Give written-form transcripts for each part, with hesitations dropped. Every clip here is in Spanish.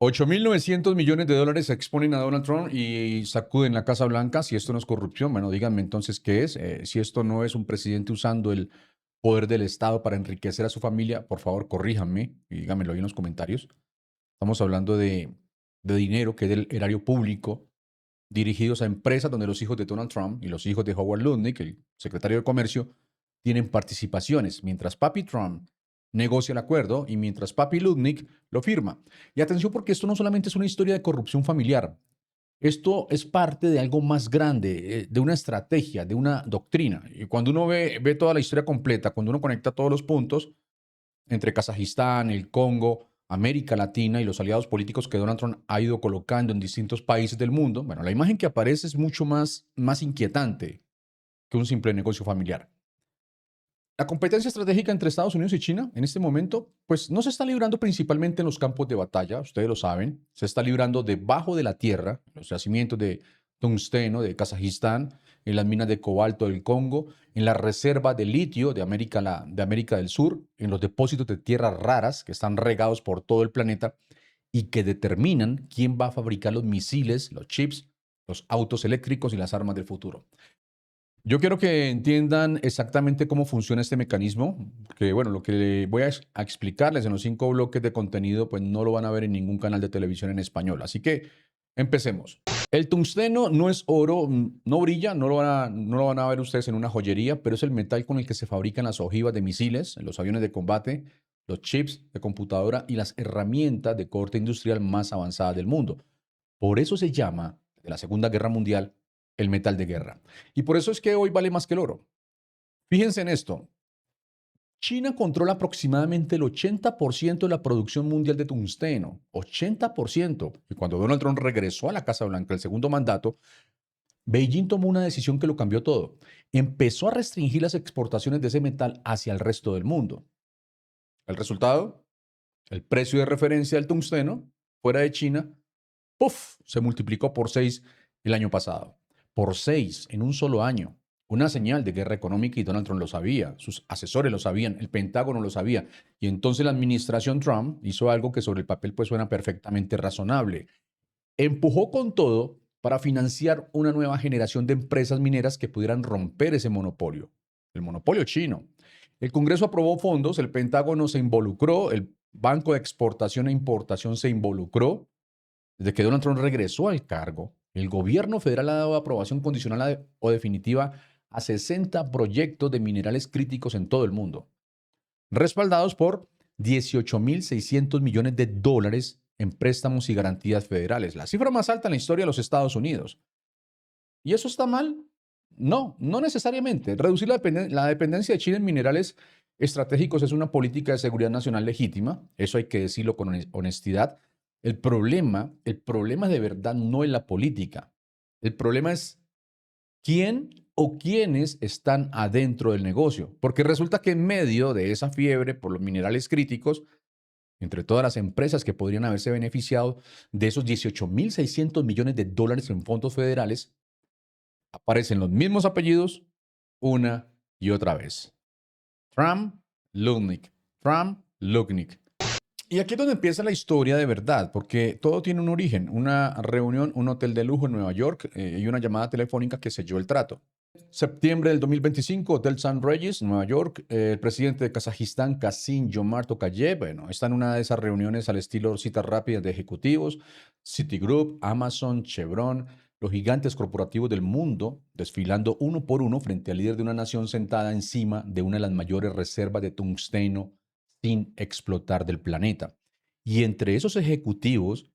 $8.900 millones se exponen a Donald Trump y sacuden la Casa Blanca. Si esto no es corrupción, bueno, díganme entonces qué es. Si esto no es un presidente usando el poder del Estado para enriquecer a su familia, por favor, corríjanme y díganmelo ahí en los comentarios. Estamos hablando de dinero que es del erario público, dirigidos a empresas donde los hijos de Donald Trump y los hijos de Howard Lutnick, el secretario de Comercio, tienen participaciones, mientras Papi Trump negocia el acuerdo y mientras Papi Lutnick lo firma. Y atención porque esto no solamente es una historia de corrupción familiar, esto es parte de algo más grande, de una estrategia, de una doctrina. Y cuando uno ve toda la historia completa, cuando uno conecta todos los puntos, entre Kazajistán, el Congo, América Latina y los aliados políticos que Donald Trump ha ido colocando en distintos países del mundo, bueno, la imagen que aparece es mucho más inquietante que un simple negocio familiar. La competencia estratégica entre Estados Unidos y China en este momento, pues no se está librando principalmente en los campos de batalla, ustedes lo saben, se está librando debajo de la tierra, en los yacimientos de tungsteno de Kazajistán, en las minas de cobalto del Congo, en la reserva de litio de América del Sur, en los depósitos de tierras raras que están regados por todo el planeta y que determinan quién va a fabricar los misiles, los chips, los autos eléctricos y las armas del futuro. Yo quiero que entiendan exactamente cómo funciona este mecanismo, que bueno, lo que voy a explicarles en los 5 bloques de contenido, pues no lo van a ver en ningún canal de televisión en español. Así que empecemos. El tungsteno no es oro, no brilla, no lo van a ver ustedes en una joyería, pero es el metal con el que se fabrican las ojivas de misiles, los aviones de combate, los chips de computadora y las herramientas de corte industrial más avanzadas del mundo. Por eso se llama, de la Segunda Guerra Mundial, el metal de guerra. Y por eso es que hoy vale más que el oro. Fíjense en esto. China controla aproximadamente el 80% de la producción mundial de tungsteno. 80%. Y cuando Donald Trump regresó a la Casa Blanca, el segundo mandato, Beijing tomó una decisión que lo cambió todo. Empezó a restringir las exportaciones de ese metal hacia el resto del mundo. El resultado, el precio de referencia del tungsteno fuera de China, ¡puf!, se multiplicó por 6 el año pasado. Por 6 en un solo año. Una señal de guerra económica y Donald Trump lo sabía, sus asesores lo sabían, el Pentágono lo sabía. Y entonces la administración Trump hizo algo que sobre el papel pues suena perfectamente razonable. Empujó con todo para financiar una nueva generación de empresas mineras que pudieran romper ese monopolio, el monopolio chino. El Congreso aprobó fondos, el Pentágono se involucró, el Banco de Exportación e Importación se involucró. Desde que Donald Trump regresó al cargo, el gobierno federal ha dado aprobación condicional o definitiva a 60 proyectos de minerales críticos en todo el mundo, respaldados por 18.600 millones de dólares en préstamos y garantías federales, la cifra más alta en la historia de los Estados Unidos. ¿Y eso está mal? No, no necesariamente. Reducir la dependencia de China en minerales estratégicos es una política de seguridad nacional legítima, eso hay que decirlo con honestidad. El problema de verdad no es la política. El problema es quién o quiénes están adentro del negocio. Porque resulta que en medio de esa fiebre por los minerales críticos, entre todas las empresas que podrían haberse beneficiado de esos 18.600 millones de dólares en fondos federales, aparecen los mismos apellidos una y otra vez. Trump, Lutnick. Trump, Lutnick. Y aquí es donde empieza la historia de verdad, porque todo tiene un origen, una reunión, un hotel de lujo en Nueva York y una llamada telefónica que selló el trato. Septiembre del 2025, Hotel San Regis, Nueva York. El presidente de Kazajistán, Kassym-Jomart Tokayev, bueno, está en una de esas reuniones al estilo citas rápidas de ejecutivos. Citigroup, Amazon, Chevron, los gigantes corporativos del mundo, desfilando uno por uno frente al líder de una nación sentada encima de una de las mayores reservas de tungsteno sin explotar del planeta. Y entre esos ejecutivos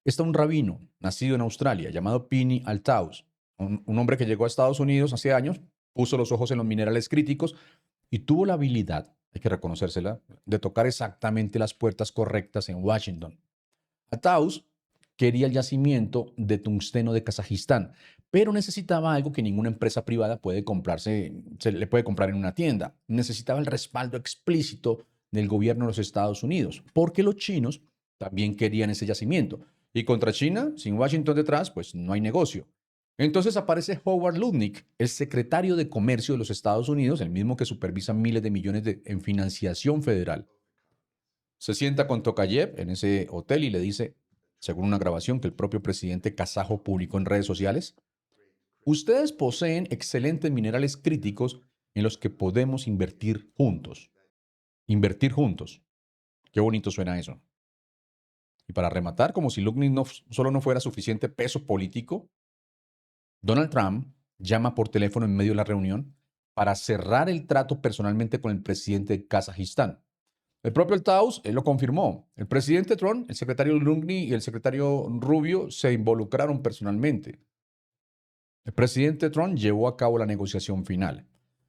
está un rabino nacido en Australia llamado Pini Altaus, un hombre que llegó a Estados Unidos hace años, puso los ojos en los minerales críticos y tuvo la habilidad, hay que reconocérsela, de tocar exactamente las puertas correctas en Washington. Altaus quería el yacimiento de tungsteno de Kazajistán, pero necesitaba algo que ninguna empresa privada puede comprarse, se le puede comprar en una tienda. Necesitaba el respaldo explícito del gobierno de los Estados Unidos, porque los chinos también querían ese yacimiento. Y contra China, sin Washington detrás, pues no hay negocio. Entonces aparece Howard Lutnick, el secretario de Comercio de los Estados Unidos, el mismo que supervisa miles de millones en financiación federal. Se sienta con Tokayev en ese hotel y le dice, según una grabación que el propio presidente kazajo publicó en redes sociales. Ustedes poseen excelentes minerales críticos en los que podemos invertir juntos. Invertir juntos. Qué bonito suena eso. Y para rematar, como si Lubnin solo no fuera suficiente peso político, Donald Trump llama por teléfono en medio de la reunión para cerrar el trato personalmente con el presidente de Kazajistán. El propio Taus lo confirmó. El presidente Trump, el secretario Lubnin y el secretario Rubio se involucraron personalmente. El presidente Trump llevó a cabo la negociación final.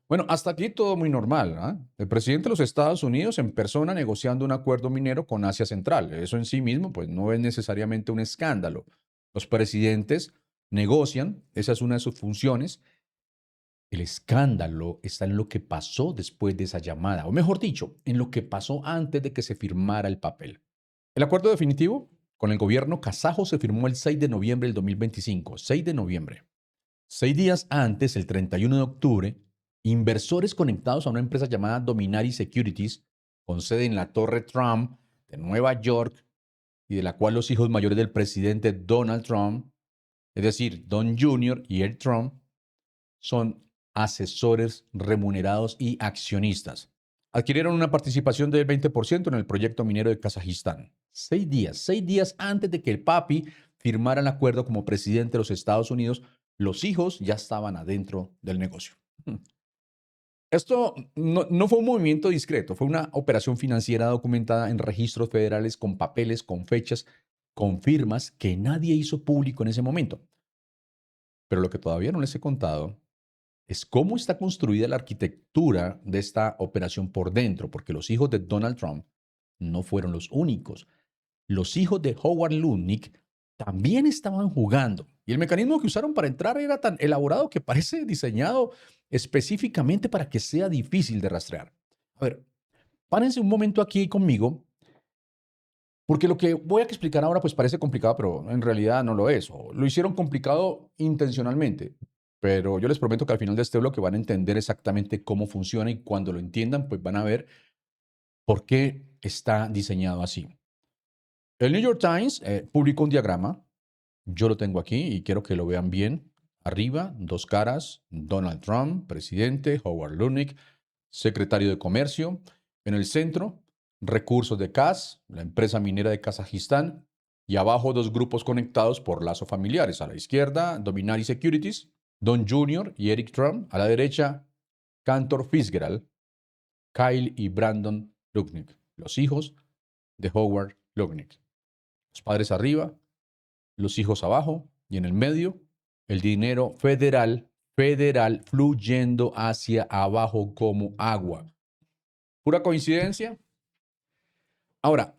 Bueno, hasta aquí todo muy normal, ¿ah? El presidente de los Estados Unidos en persona negociando un acuerdo minero con Asia Central. Eso en sí mismo, pues, no es necesariamente un escándalo. Los presidentes negocian, esa es una de sus funciones. El escándalo está en lo que pasó después de esa llamada, o mejor dicho, en lo que pasó antes de que se firmara el papel. El acuerdo definitivo con el gobierno kazajo se firmó el 6 de noviembre del 2025, 6 de noviembre. 6 días antes, el 31 de octubre, inversores conectados a una empresa llamada Dominari Securities, con sede en la Torre Trump de Nueva York y de la cual los hijos mayores del presidente Donald Trump, es decir, Don Jr. y Eric Trump, son asesores remunerados y accionistas. Adquirieron una participación del 20% en el proyecto minero de Kazajistán. 6 días antes de que el papi firmara el acuerdo como presidente de los Estados Unidos, los hijos ya estaban adentro del negocio. Esto no fue un movimiento discreto, fue una operación financiera documentada en registros federales con papeles, con fechas, con firmas que nadie hizo público en ese momento. Pero lo que todavía no les he contado es cómo está construida la arquitectura de esta operación por dentro, porque los hijos de Donald Trump no fueron los únicos. Los hijos de Howard Lutnick también estaban jugando. Y el mecanismo que usaron para entrar era tan elaborado que parece diseñado específicamente para que sea difícil de rastrear. A ver, párense un momento aquí conmigo, porque lo que voy a explicar ahora pues parece complicado, pero en realidad no lo es. O lo hicieron complicado intencionalmente. Pero yo les prometo que al final de este bloque van a entender exactamente cómo funciona y cuando lo entiendan pues van a ver por qué está diseñado así. El New York Times publicó un diagrama. Yo lo tengo aquí y quiero que lo vean bien. Arriba, dos caras, Donald Trump, presidente, Howard Lutnick, secretario de Comercio. En el centro, recursos de KAZ, la empresa minera de Kazajistán. Y abajo, dos grupos conectados por lazos familiares. A la izquierda, Dominari Securities, Don Jr. y Eric Trump. A la derecha, Cantor Fitzgerald, Kyle y Brandon Lutnick, los hijos de Howard Lutnick. Los padres arriba, los hijos abajo y en el medio el dinero federal fluyendo hacia abajo como agua. ¿Pura coincidencia? Ahora,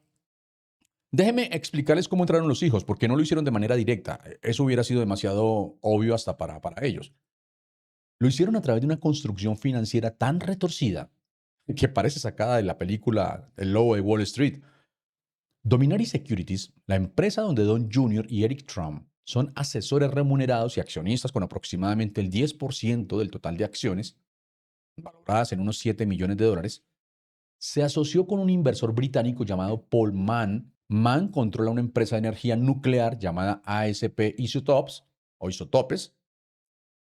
déjenme explicarles cómo entraron los hijos, porque no lo hicieron de manera directa. Eso hubiera sido demasiado obvio hasta para ellos. Lo hicieron a través de una construcción financiera tan retorcida que parece sacada de la película El Lobo de Wall Street. Dominari Securities, la empresa donde Don Jr. y Eric Trump son asesores remunerados y accionistas con aproximadamente el 10% del total de acciones, valoradas en unos 7 millones de dólares, se asoció con un inversor británico llamado Paul Mann. Mann controla una empresa de energía nuclear llamada ASP Isotopes o Isotopes.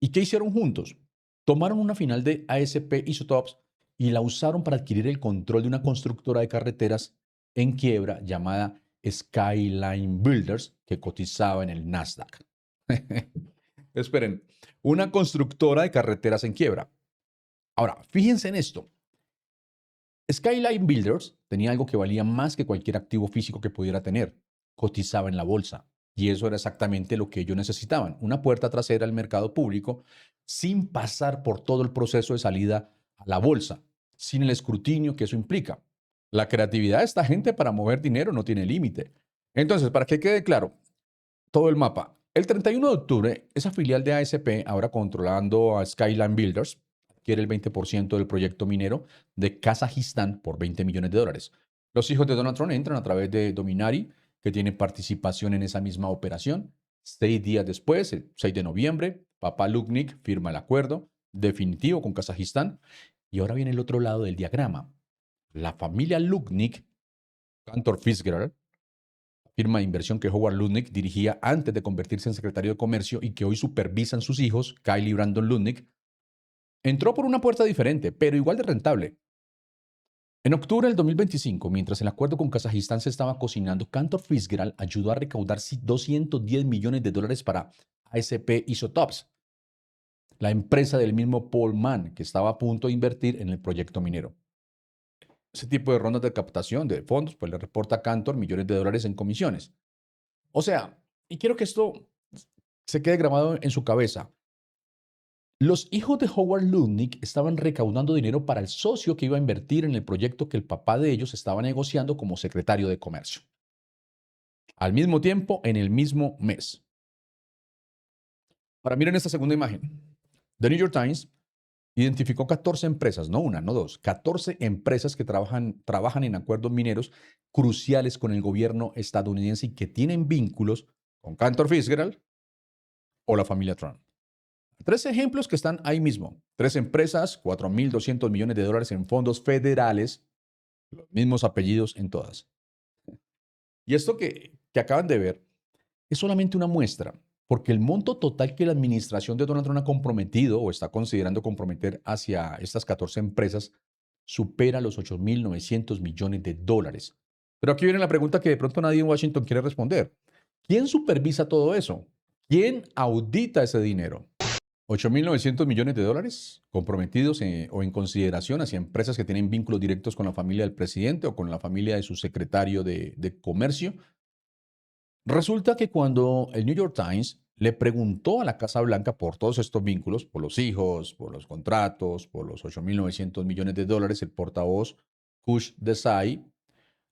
¿Y qué hicieron juntos? Tomaron una final de ASP Isotopes y la usaron para adquirir el control de una constructora de carreteras en quiebra llamada Skyline Builders, que cotizaba en el Nasdaq. Esperen, una constructora de carreteras en quiebra. Ahora, fíjense en esto. Skyline Builders tenía algo que valía más que cualquier activo físico que pudiera tener. Cotizaba en la bolsa. Y eso era exactamente lo que ellos necesitaban. Una puerta trasera al mercado público sin pasar por todo el proceso de salida a la bolsa, sin el escrutinio que eso implica. La creatividad de esta gente para mover dinero no tiene límite. Entonces, para que quede claro todo el mapa, el 31 de octubre, esa filial de ASP, ahora controlando a Skyline Builders, adquiere el 20% del proyecto minero de Kazajistán por 20 millones de dólares. Los hijos de Donald Trump entran a través de Dominari, que tiene participación en esa misma operación. 6 días después, el 6 de noviembre, papá Lutnick firma el acuerdo definitivo con Kazajistán. Y ahora viene el otro lado del diagrama. La familia Lutnick, Cantor Fitzgerald, firma de inversión que Howard Lutnick dirigía antes de convertirse en secretario de Comercio y que hoy supervisan sus hijos, Kyle y Brandon Lutnick, entró por una puerta diferente, pero igual de rentable. En octubre del 2025, mientras el acuerdo con Kazajistán se estaba cocinando, Cantor Fitzgerald ayudó a recaudar $210 millones para ASP Isotopes, la empresa del mismo Paul Mann, que estaba a punto de invertir en el proyecto minero. Ese tipo de rondas de captación de fondos, pues le reporta a Cantor millones de dólares en comisiones. O sea, y quiero que esto se quede grabado en su cabeza. Los hijos de Howard Lutnick estaban recaudando dinero para el socio que iba a invertir en el proyecto que el papá de ellos estaba negociando como secretario de Comercio. Al mismo tiempo, en el mismo mes. Ahora miren esta segunda imagen. The New York Times identificó 14 empresas, no una, no dos, 14 empresas que trabajan en acuerdos mineros cruciales con el gobierno estadounidense y que tienen vínculos con Cantor Fitzgerald o la familia Trump. 3 ejemplos que están ahí mismo. 3 empresas, $4.200 millones en fondos federales, los mismos apellidos en todas. Y esto que acaban de ver es solamente una muestra, porque el monto total que la administración de Donald Trump ha comprometido o está considerando comprometer hacia estas 14 empresas supera los $8.900 millones. Pero aquí viene la pregunta que de pronto nadie en Washington quiere responder. ¿Quién supervisa todo eso? ¿Quién audita ese dinero? $8.900 millones comprometidos o en consideración hacia empresas que tienen vínculos directos con la familia del presidente o con la familia de su secretario de Comercio. Resulta que cuando el New York Times le preguntó a la Casa Blanca por todos estos vínculos, por los hijos, por los contratos, por los $8.900 millones, el portavoz Kush Desai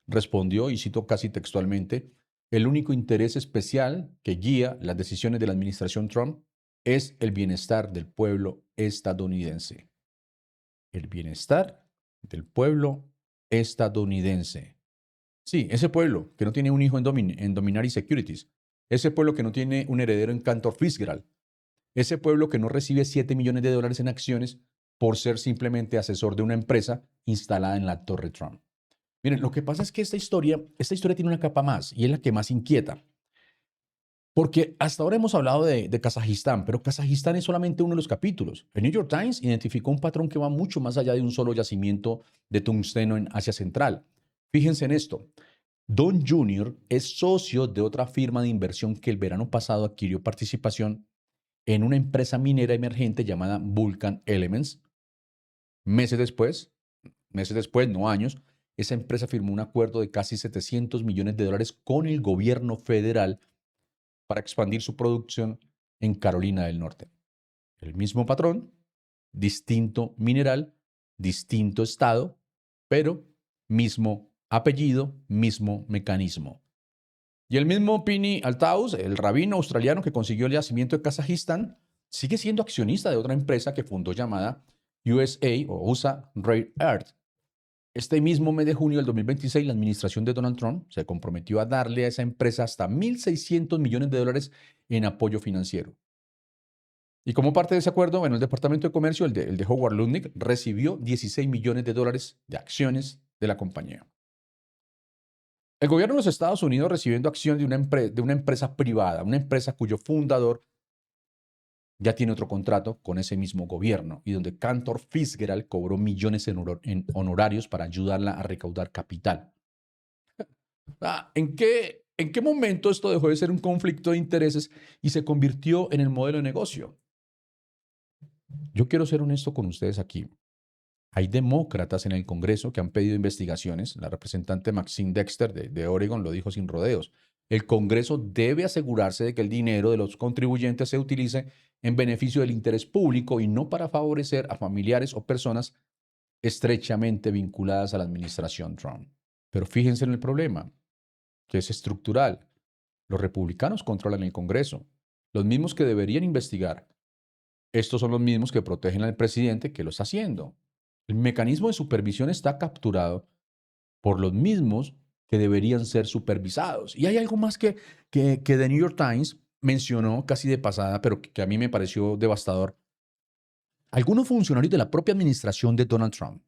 respondió, y cito casi textualmente, el único interés especial que guía las decisiones de la administración Trump es el bienestar del pueblo estadounidense. El bienestar del pueblo estadounidense. Sí, ese pueblo que no tiene un hijo en Dominari Securities, ese pueblo que no tiene un heredero en Cantor Fitzgerald, ese pueblo que no recibe $7 millones en acciones por ser simplemente asesor de una empresa instalada en la Torre Trump. Miren, lo que pasa es que esta historia tiene una capa más y es la que más inquieta. Porque hasta ahora hemos hablado de Kazajistán, pero Kazajistán es solamente uno de los capítulos. El New York Times identificó un patrón que va mucho más allá de un solo yacimiento de tungsteno en Asia Central. Fíjense en esto. Don Jr. es socio de otra firma de inversión que el verano pasado adquirió participación en una empresa minera emergente llamada Vulcan Elements. Meses después, no años, esa empresa firmó un acuerdo de casi $700 millones con el gobierno federal para expandir su producción en Carolina del Norte. El mismo patrón, distinto mineral, distinto estado, pero mismo apellido, mismo mecanismo. Y el mismo Pini Altaus, el rabino australiano que consiguió el yacimiento de Kazajistán, sigue siendo accionista de otra empresa que fundó llamada USA o USA Rare Earth. Este mismo mes de junio del 2026, la administración de Donald Trump se comprometió a darle a esa empresa hasta $1.600 millones en apoyo financiero. Y como parte de ese acuerdo, bueno, el Departamento de Comercio, el de Howard Lutnick, recibió $16 millones de acciones de la compañía. El gobierno de los Estados Unidos recibiendo acción de una empresa privada, una empresa cuyo fundador ya tiene otro contrato con ese mismo gobierno y donde Cantor Fitzgerald cobró millones en honorarios para ayudarla a recaudar capital. ¿En qué momento esto dejó de ser un conflicto de intereses y se convirtió en el modelo de negocio? Yo quiero ser honesto con ustedes aquí. Hay demócratas en el Congreso que han pedido investigaciones. La representante Maxine Dexter de Oregon lo dijo sin rodeos. El Congreso debe asegurarse de que el dinero de los contribuyentes se utilice en beneficio del interés público y no para favorecer a familiares o personas estrechamente vinculadas a la administración Trump. Pero fíjense en el problema, que es estructural. Los republicanos controlan el Congreso, los mismos que deberían investigar. Estos son los mismos que protegen al presidente que lo está haciendo. El mecanismo de supervisión está capturado por los mismos que deberían ser supervisados. Y hay algo más que The New York Times mencionó casi de pasada, pero que a mí me pareció devastador. Algunos funcionarios de la propia administración de Donald Trump,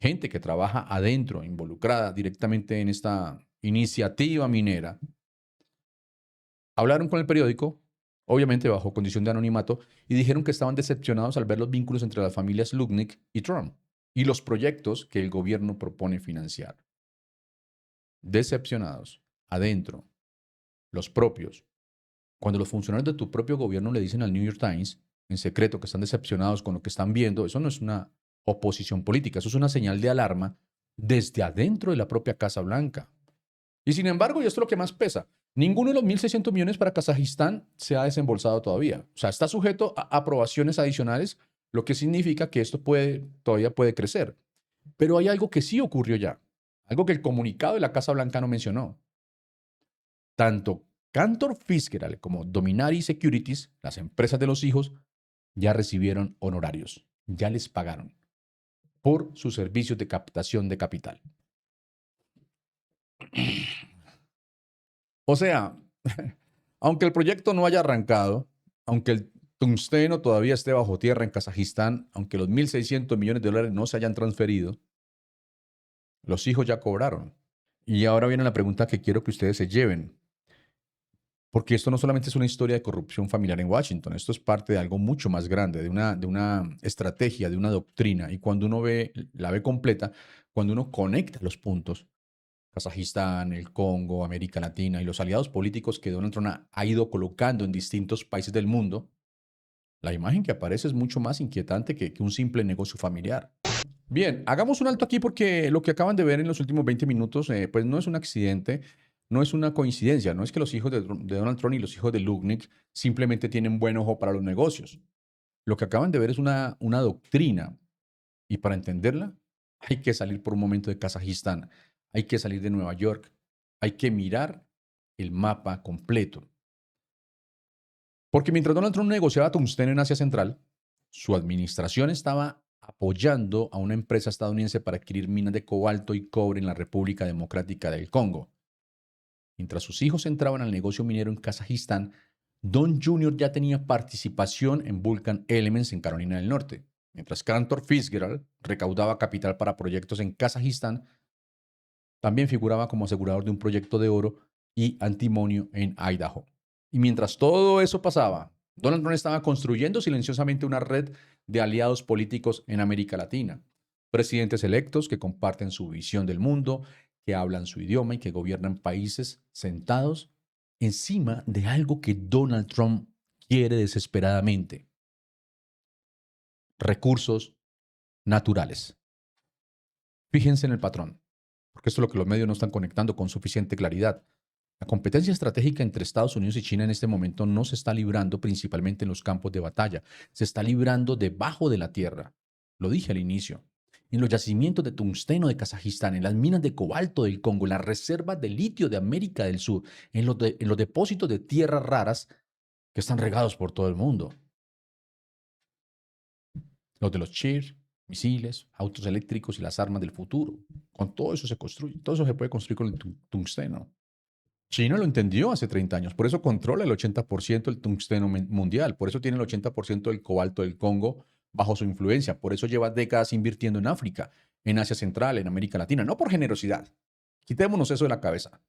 gente que trabaja adentro, involucrada directamente en esta iniciativa minera, Hablaron con el periódico, obviamente bajo condición de anonimato, y dijeron que estaban decepcionados al ver los vínculos entre las familias Lutnick y Trump y los proyectos que el gobierno propone financiar. Decepcionados, adentro, los propios. Cuando los funcionarios de tu propio gobierno le dicen al New York Times en secreto que están decepcionados con lo que están viendo, eso no es una oposición política, eso es una señal de alarma desde adentro de la propia Casa Blanca. Y sin embargo, y esto es lo que más pesa, ninguno de los 1.600 millones para Kazajistán se ha desembolsado todavía. O sea, está sujeto a aprobaciones adicionales, lo que significa que esto todavía puede crecer. Pero hay algo que sí ocurrió ya, algo que el comunicado de la Casa Blanca no mencionó. Tanto Cantor Fitzgerald como Dominari Securities, las empresas de los hijos, ya recibieron honorarios, ya les pagaron por sus servicios de captación de capital. O sea, aunque el proyecto no haya arrancado, aunque el tungsteno todavía esté bajo tierra en Kazajistán, aunque los 1.600 millones de dólares no se hayan transferido, los hijos ya cobraron. Y ahora viene la pregunta que quiero que ustedes se lleven. Porque esto no solamente es una historia de corrupción familiar en Washington, esto es parte de algo mucho más grande, de una estrategia, de una doctrina. Y cuando uno la ve completa, cuando uno conecta los puntos, Kazajistán, el Congo, América Latina y los aliados políticos que Donald Trump ha ido colocando en distintos países del mundo, la imagen que aparece es mucho más inquietante que un simple negocio familiar. Bien, hagamos un alto aquí porque lo que acaban de ver en los últimos 20 minutos, pues no es un accidente, no es una coincidencia, no es que los hijos de Donald Trump y los hijos de Lutnick simplemente tienen buen ojo para los negocios. Lo que acaban de ver es una doctrina y para entenderla hay que salir por un momento de Kazajistán, hay que salir de Nueva York, hay que mirar el mapa completo. Porque mientras Donald Trump negociaba tungsteno en Asia Central, su administración estaba apoyando a una empresa estadounidense para adquirir minas de cobalto y cobre en la República Democrática del Congo. Mientras sus hijos entraban al negocio minero en Kazajistán, Don Jr. ya tenía participación en Vulcan Elements en Carolina del Norte. Mientras Cantor Fitzgerald recaudaba capital para proyectos en Kazajistán, también figuraba como asegurador de un proyecto de oro y antimonio en Idaho. Y mientras todo eso pasaba, Donald Trump estaba construyendo silenciosamente una red de aliados políticos en América Latina. Presidentes electos que comparten su visión del mundo, que hablan su idioma y que gobiernan países sentados encima de algo que Donald Trump quiere desesperadamente: recursos naturales. Fíjense en el patrón, porque esto es lo que los medios no están conectando con suficiente claridad. La competencia estratégica entre Estados Unidos y China en este momento no se está librando principalmente en los campos de batalla, se está librando debajo de la tierra. Lo dije al inicio. En los yacimientos de tungsteno de Kazajistán, en las minas de cobalto del Congo, en las reservas de litio de América del Sur, en los depósitos de tierras raras que están regados por todo el mundo. Los de los chips, misiles, autos eléctricos y las armas del futuro. Con todo eso se construye, todo eso se puede construir con el tungsteno. China lo entendió hace 30 años, por eso controla el 80% del tungsteno mundial, por eso tiene el 80% del cobalto del Congo bajo su influencia, por eso lleva décadas invirtiendo en África, en Asia Central, en América Latina, no por generosidad, quitémonos eso de la cabeza,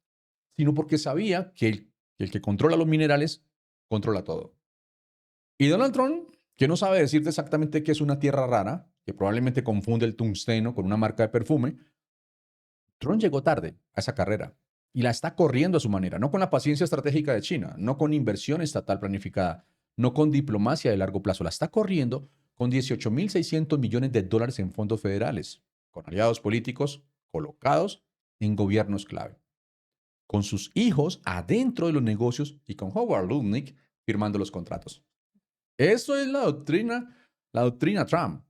sino porque sabía que el que controla los minerales controla todo. Y Donald Trump, que no sabe decirte exactamente qué es una tierra rara, que probablemente confunde el tungsteno con una marca de perfume, Trump llegó tarde a esa carrera y la está corriendo a su manera, no con la paciencia estratégica de China, no con inversión estatal planificada, no con diplomacia de largo plazo, la está corriendo con 18.600 millones de dólares en fondos federales, con aliados políticos colocados en gobiernos clave, con sus hijos adentro de los negocios y con Howard Lutnick firmando los contratos. Eso es la doctrina Trump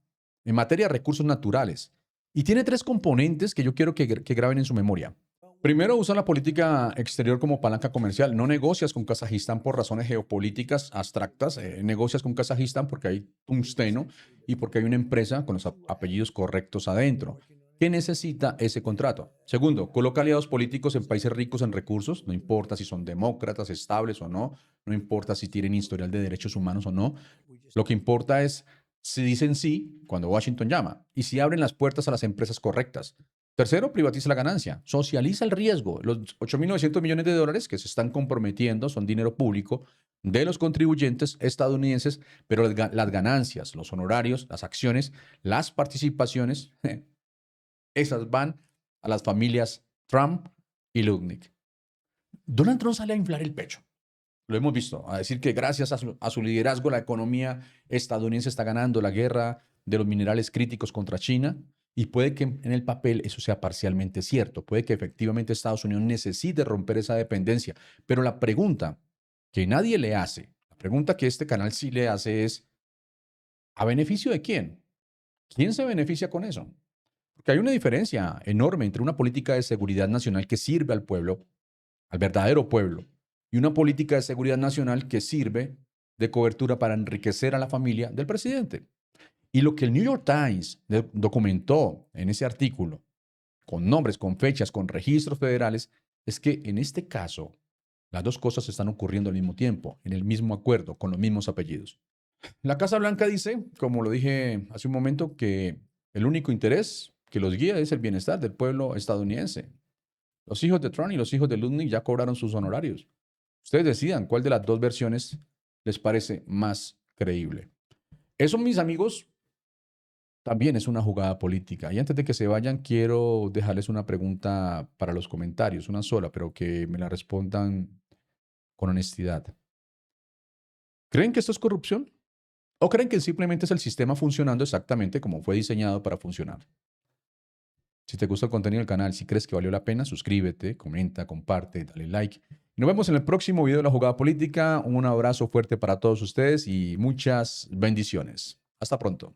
en materia de recursos naturales. Y tiene tres componentes que yo quiero que graben en su memoria. Primero, usan la política exterior como palanca comercial. No negocias con Kazajistán por razones geopolíticas abstractas. Negocias con Kazajistán porque hay tungsteno y porque hay una empresa con los apellidos correctos adentro que necesita ese contrato. Segundo, coloca aliados políticos en países ricos en recursos. No importa si son demócratas, estables o no. No importa si tienen historial de derechos humanos o no. Lo que importa es si dicen sí cuando Washington llama y si abren las puertas a las empresas correctas. Tercero, privatiza la ganancia, socializa el riesgo. Los 8.900 millones de dólares que se están comprometiendo son dinero público de los contribuyentes estadounidenses, pero las ganancias, los honorarios, las acciones, las participaciones, esas van a las familias Trump y Lutnick. Donald Trump sale a inflar el pecho. Lo hemos visto, a decir que gracias a su liderazgo la economía estadounidense está ganando la guerra de los minerales críticos contra China, y puede que en el papel eso sea parcialmente cierto, puede que efectivamente Estados Unidos necesite romper esa dependencia, pero la pregunta que nadie le hace, la pregunta que este canal sí le hace es, ¿a beneficio de quién? ¿Quién se beneficia con eso? Porque hay una diferencia enorme entre una política de seguridad nacional que sirve al pueblo, al verdadero pueblo, y una política de seguridad nacional que sirve de cobertura para enriquecer a la familia del presidente. Y lo que el New York Times documentó en ese artículo, con nombres, con fechas, con registros federales, es que en este caso las dos cosas están ocurriendo al mismo tiempo, en el mismo acuerdo, con los mismos apellidos. La Casa Blanca dice, como lo dije hace un momento, que el único interés que los guía es el bienestar del pueblo estadounidense. Los hijos de Trump y los hijos de Lutnick ya cobraron sus honorarios. Ustedes decidan cuál de las dos versiones les parece más creíble. Eso, mis amigos, también es una jugada política. Y antes de que se vayan, quiero dejarles una pregunta para los comentarios, una sola, pero que me la respondan con honestidad. ¿Creen que esto es corrupción? ¿O creen que simplemente es el sistema funcionando exactamente como fue diseñado para funcionar? Si te gusta el contenido del canal, si crees que valió la pena, suscríbete, comenta, comparte, dale like. Nos vemos en el próximo video de la jugada política. Un abrazo fuerte para todos ustedes y muchas bendiciones. Hasta pronto.